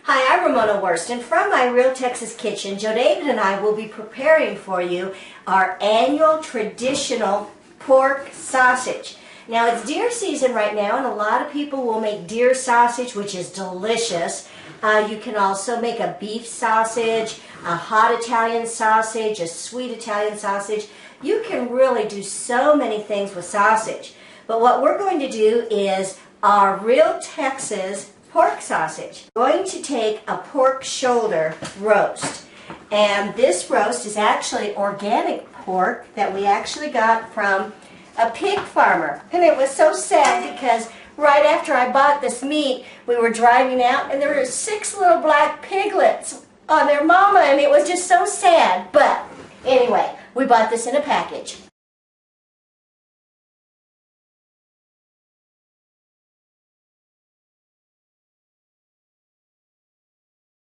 Hi, I'm Ramona Werst, and from my Real Texas Kitchen, Joe David and I will be preparing for you our annual traditional pork sausage. Now, it's deer season right now, and a lot of people will make deer sausage, which is delicious. You can also make a beef sausage, a hot Italian sausage, a sweet Italian sausage. You can really do so many things with sausage. But what we're going to do is our Real Texas pork sausage. We're going to take a pork shoulder roast, and this roast is actually organic pork that we actually got from a pig farmer. And it was so sad because right after I bought this meat, we were driving out and there were 6 little black piglets on their mama, and it was just so sad. But anyway, we bought this in a package.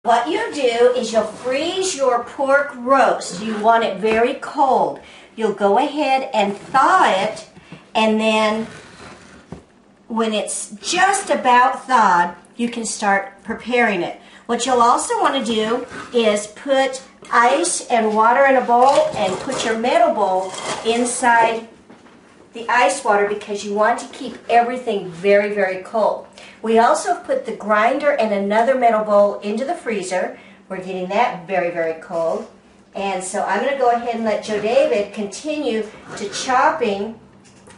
What you do is you'll freeze your pork roast. You want it very cold. You'll go ahead and thaw it, and then when it's just about thawed, you can start preparing it. What you'll also want to do is put ice and water in a bowl and put your metal bowl inside the ice water because you want to keep everything very, very cold. We also put the grinder and another metal bowl into the freezer. We're getting that very, very cold. And so I'm going to go ahead and let Joe David continue to chopping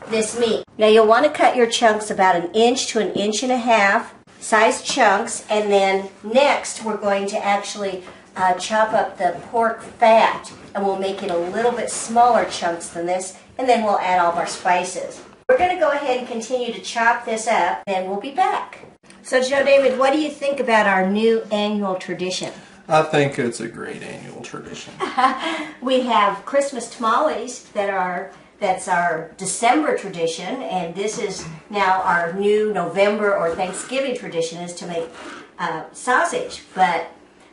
this meat. Now you'll want to cut your chunks about 1 inch to 1.5 inch size chunks, and then next we're going to actually chop up the pork fat, and we'll make it a little bit smaller chunks than this, and then we'll add all of our spices. We're going to go ahead and continue to chop this up, then we'll be back. So Joe David, what do you think about our new annual tradition? I think it's a great annual tradition. We have Christmas tamales that's our December tradition, and this is now our new November or Thanksgiving tradition, is to make sausage. But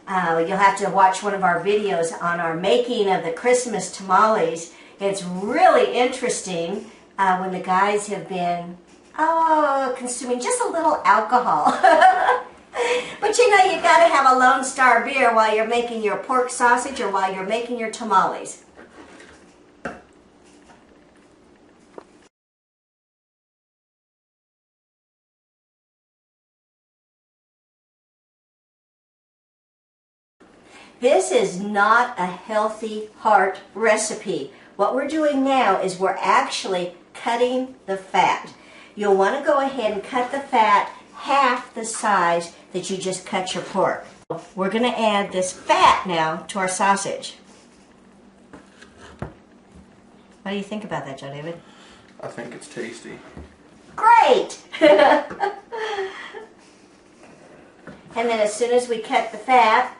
you'll have to watch one of our videos on our making of the Christmas tamales. It's really interesting when the guys have been consuming just a little alcohol. But you know, you got to have a Lone Star beer while you're making your pork sausage or while you're making your tamales. This is not a healthy heart recipe. What we're doing now is we're actually cutting the fat. You'll want to go ahead and cut the fat half the size that you just cut your pork. We're going to add this fat now to our sausage. What do you think about that, Joe David? I think it's tasty. Great! And then as soon as we cut the fat,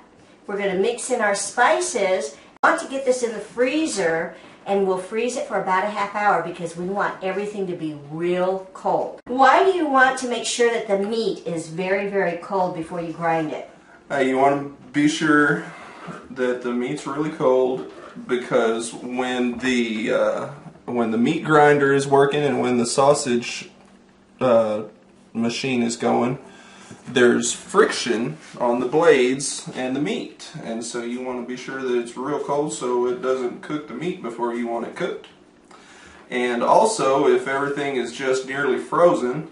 we're going to mix in our spices. I want to get this in the freezer, and we'll freeze it for about a ½ hour because we want everything to be real cold. Why do you want to make sure that the meat is very, very cold before you grind it? You want to be sure that the meat's really cold, because when the meat grinder is working and when the sausage machine is going, there's friction on the blades and the meat, and so you want to be sure that it's real cold so it doesn't cook the meat before you want it cooked. And also, if everything is just nearly frozen,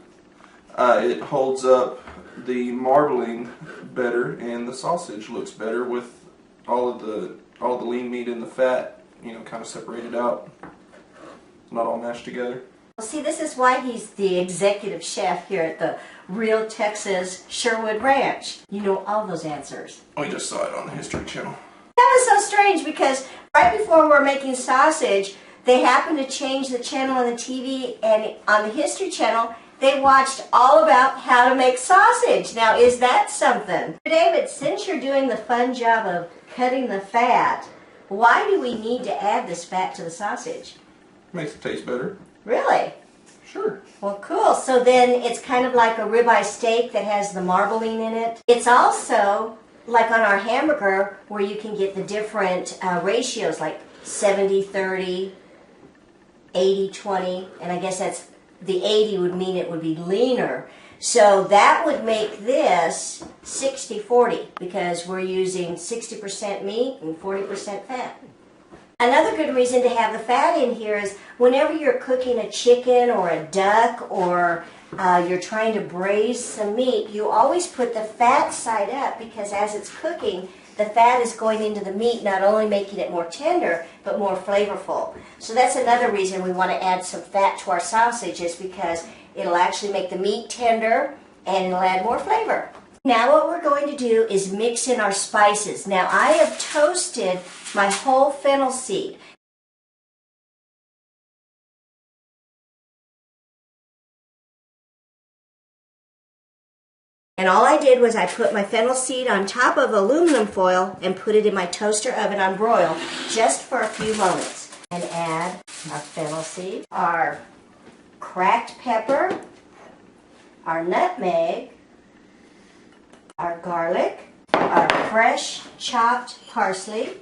it holds up the marbling better, and the sausage looks better with all the lean meat and the fat, you know, kind of separated out. It's not all mashed together. Well, see, this is why he's the executive chef here at the Real Texas Sherwood Ranch. You know all those answers. We just saw it on the History Channel. That was so strange because right before we're making sausage, they happened to change the channel on the TV, and on the History Channel, they watched all about how to make sausage. Now, is that something? David, since you're doing the fun job of cutting the fat, why do we need to add this fat to the sausage? Makes it taste better. Really? Sure. Well, cool. So then it's kind of like a ribeye steak that has the marbling in it. It's also like on our hamburger where you can get the different ratios, like 70-30, 80-20, and I guess that's the 80 would mean it would be leaner. So that would make this 60-40 because we're using 60% meat and 40% fat. Another good reason to have the fat in here is whenever you're cooking a chicken or a duck or you're trying to braise some meat, you always put the fat side up because as it's cooking, the fat is going into the meat, not only making it more tender, but more flavorful. So that's another reason we want to add some fat to our sausage, is because it'll actually make the meat tender and it'll add more flavor. Now what we're going to do is mix in our spices. Now I have toasted my whole fennel seed. And all I did was I put my fennel seed on top of aluminum foil and put it in my toaster oven on broil just for a few moments. And add our fennel seed, our cracked pepper, our nutmeg, our garlic, our fresh chopped parsley.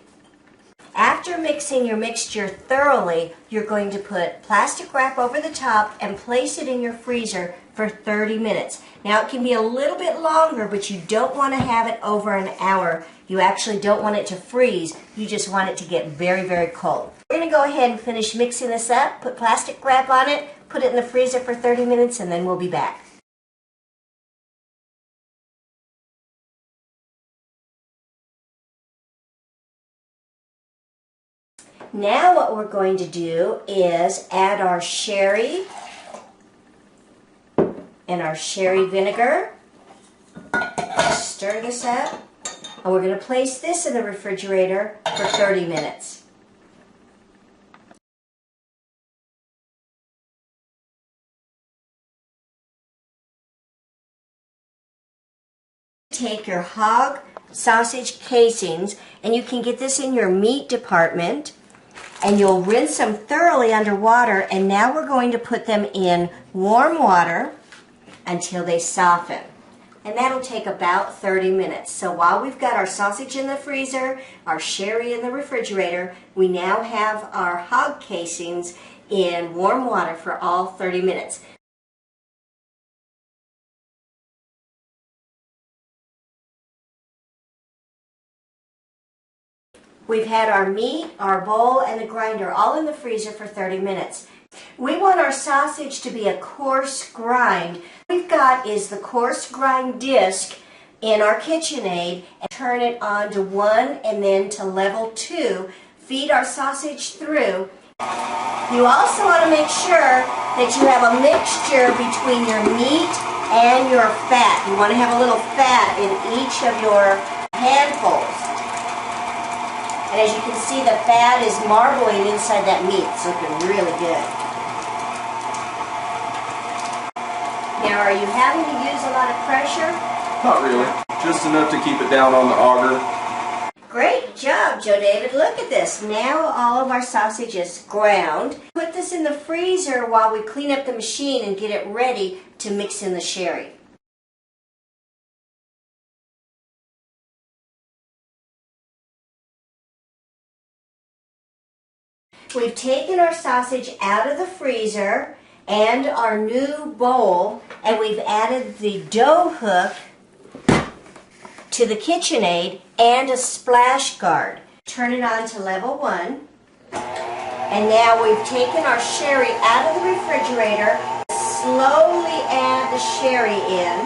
After mixing your mixture thoroughly, you're going to put plastic wrap over the top and place it in your freezer for 30 minutes. Now it can be a little bit longer, but you don't want to have it over an hour. You actually don't want it to freeze. You just want it to get very, very cold. We're going to go ahead and finish mixing this up, put plastic wrap on it, put it in the freezer for 30 minutes, and then we'll be back. Now what we're going to do is add our sherry and our sherry vinegar. Stir this up, and we're going to place this in the refrigerator for 30 minutes. Take your hog sausage casings, and you can get this in your meat department, and you'll rinse them thoroughly under water, and now we're going to put them in warm water until they soften. And that'll take about 30 minutes. So while we've got our sausage in the freezer, our sherry in the refrigerator, we now have our hog casings in warm water for all 30 minutes. We've had our meat, our bowl, and the grinder all in the freezer for 30 minutes. We want our sausage to be a coarse grind. What we've got is the coarse grind disc in our KitchenAid, and turn it on to 1 and then to level 2. Feed our sausage through. You also want to make sure that you have a mixture between your meat and your fat. You want to have a little fat in each of your handfuls. And as you can see, the fat is marbling inside that meat. It's looking really good. Now, are you having to use a lot of pressure? Not really. Just enough to keep it down on the auger. Great job, Joe David. Look at this. Now all of our sausage is ground. Put this in the freezer while we clean up the machine and get it ready to mix in the sherry. We've taken our sausage out of the freezer and our new bowl, and we've added the dough hook to the KitchenAid and a splash guard. Turn it on to level 1. And now we've taken our sherry out of the refrigerator. Slowly add the sherry in.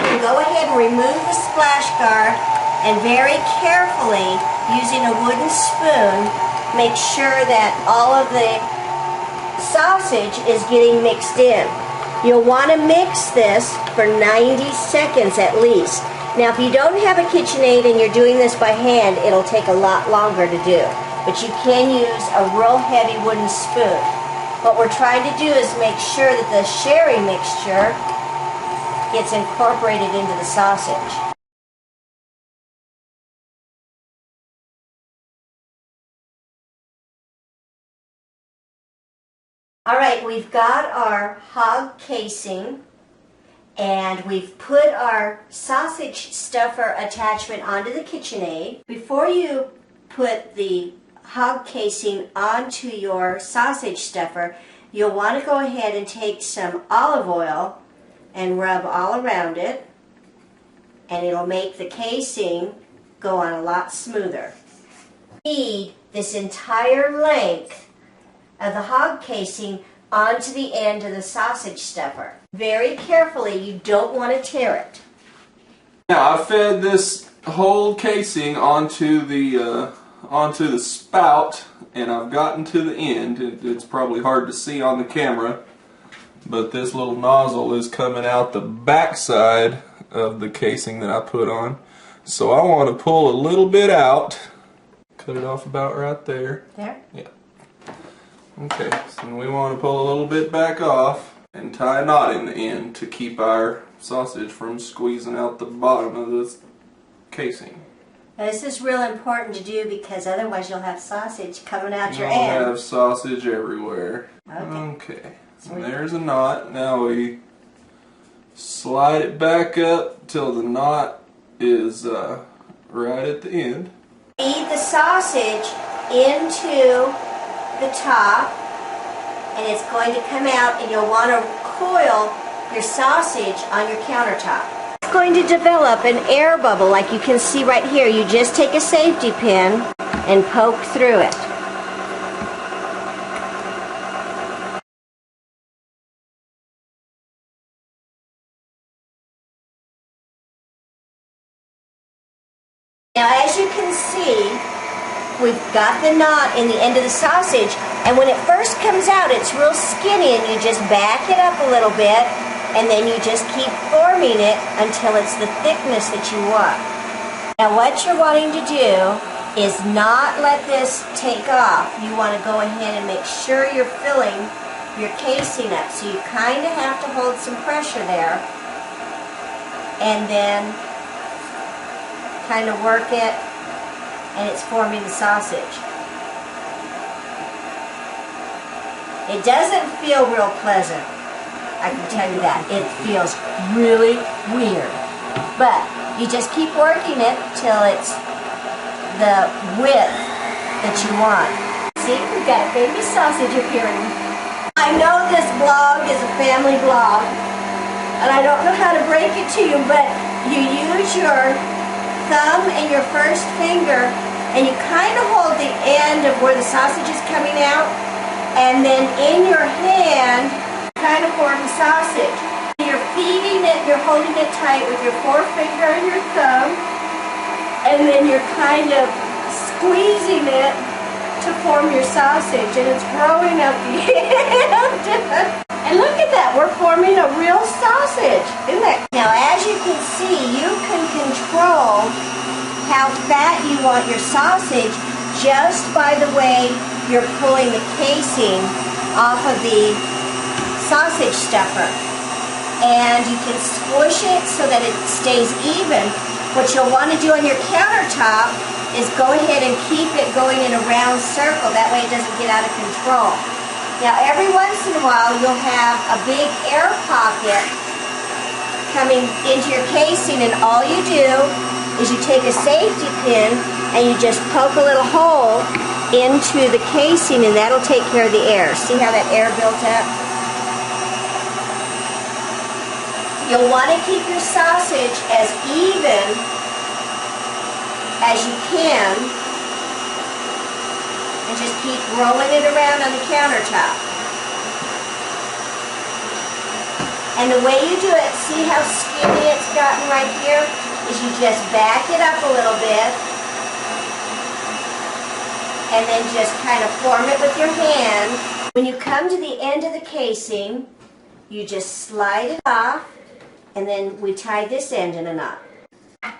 And go ahead and remove the splash guard, and very carefully, using a wooden spoon, make sure that all of the sausage is getting mixed in. You'll want to mix this for 90 seconds at least. Now if you don't have a KitchenAid and you're doing this by hand, it'll take a lot longer to do. But you can use a real heavy wooden spoon. What we're trying to do is make sure that the sherry mixture gets incorporated into the sausage. All right, we've got our hog casing, and we've put our sausage stuffer attachment onto the KitchenAid. Before you put the hog casing onto your sausage stuffer, you'll want to go ahead and take some olive oil and rub all around it, and it'll make the casing go on a lot smoother. Feed this entire length of the hog casing onto the end of the sausage stuffer. Very carefully, you don't want to tear it. Now I fed this whole casing onto the spout, and I've gotten to the end. It's probably hard to see on the camera, but this little nozzle is coming out the back side of the casing that I put on. So I want to pull a little bit out. Cut it off about right there. There? Yeah. Okay, so we want to pull a little bit back off and tie a knot in the end to keep our sausage from squeezing out the bottom of this casing. Now, this is real important to do because otherwise you'll have sausage coming out your You'll end. have sausage everywhere. Okay. So there's a knot. Now we slide it back up till the knot is right at the end. Feed the sausage into the top, and it's going to come out, and you'll want to coil your sausage on your countertop. It's going to develop an air bubble like you can see right here. You just take a safety pin and poke through it. Now, as you can see, we've got the knot in the end of the sausage, and when it first comes out, it's real skinny, and you just back it up a little bit, and then you just keep forming it until it's the thickness that you want. Now, what you're wanting to do is not let this take off. You want to go ahead and make sure you're filling your casing up. So you kind of have to hold some pressure there, and then kind of work it, and it's forming the sausage. It doesn't feel real pleasant, I can tell you that. It feels really weird. But you just keep working it till it's the width that you want. See, we've got a baby sausage appearing. I know this vlog is a family vlog, and I don't know how to break it to you, but you use your thumb and your first finger, and you kind of hold the end of where the sausage is coming out, and then in your hand, kind of form the sausage. You're feeding it, you're holding it tight with your forefinger and your thumb, and then you're kind of squeezing it to form your sausage, and it's growing up the end. And look at that, we're forming a real sausage, isn't it? Now, as you can see, you can control how fat you want your sausage just by the way you're pulling the casing off of the sausage stuffer. And you can squish it so that it stays even. What you'll want to do on your countertop is go ahead and keep it going in a round circle. That way it doesn't get out of control. Now, every once in a while, you'll have a big air pocket coming into your casing, and all you do is you take a safety pin and you just poke a little hole into the casing, and that'll take care of the air. See how that air built up? You'll want to keep your sausage as even as you can, and just keep rolling it around on the countertop. And the way you do it, see how skinny it's gotten right here, is you just back it up a little bit, and then just kind of form it with your hand. When you come to the end of the casing, you just slide it off, and then we tie this end in a knot.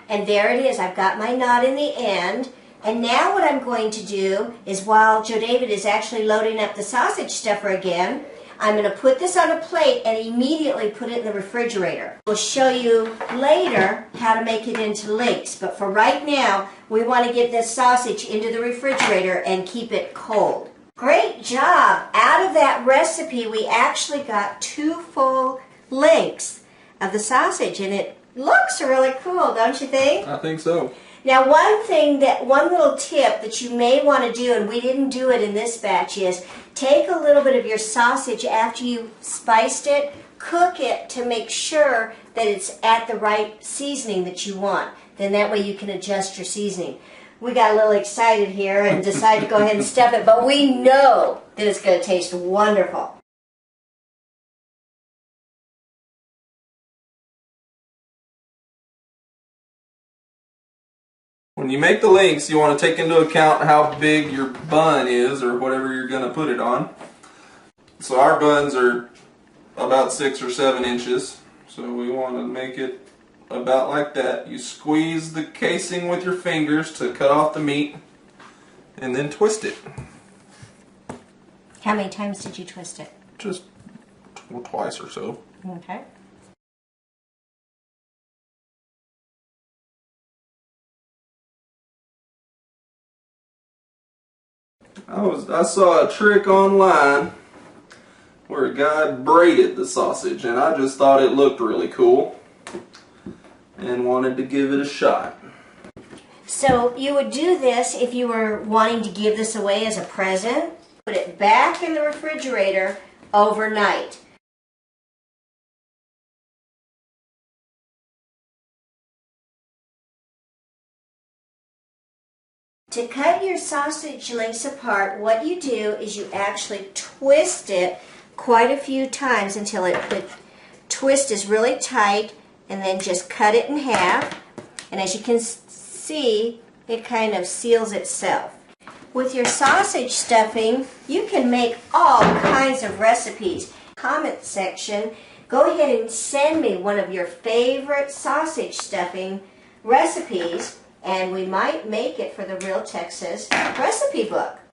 And there it is. I've got my knot in the end. And now what I'm going to do is, while Joe David is actually loading up the sausage stuffer again, I'm going to put this on a plate and immediately put it in the refrigerator. We'll show you later how to make it into links, but for right now, we want to get this sausage into the refrigerator and keep it cold. Great job! Out of that recipe, we actually got 2 full links of the sausage, and it looks really cool, don't you think? I think so. Now, one little tip that you may want to do, and we didn't do it in this batch, is Take a little bit of your sausage after you spiced it, cook it to make sure that it's at the right seasoning that you want. Then that way you can adjust your seasoning. We got a little excited here and decided to go ahead and stuff it, but we know that it's going to taste wonderful. When you make the links, you want to take into account how big your bun is, or whatever you're going to put it on. So our buns are about 6 or 7 inches, so we want to make it about like that. You squeeze the casing with your fingers to cut off the meat, and then twist it. How many times did you twist it? Just twice or so. Okay. I saw a trick online where a guy braided the sausage, and I just thought it looked really cool and wanted to give it a shot. So you would do this if you were wanting to give this away as a present. Put it back in the refrigerator overnight. To cut your sausage links apart, what you do is you actually twist it quite a few times until the twist is really tight, and then just cut it in half. And as you can see, it kind of seals itself. With your sausage stuffing, you can make all kinds of recipes. Comment section, go ahead and send me one of your favorite sausage stuffing recipes, and we might make it for the Real Texas recipe book.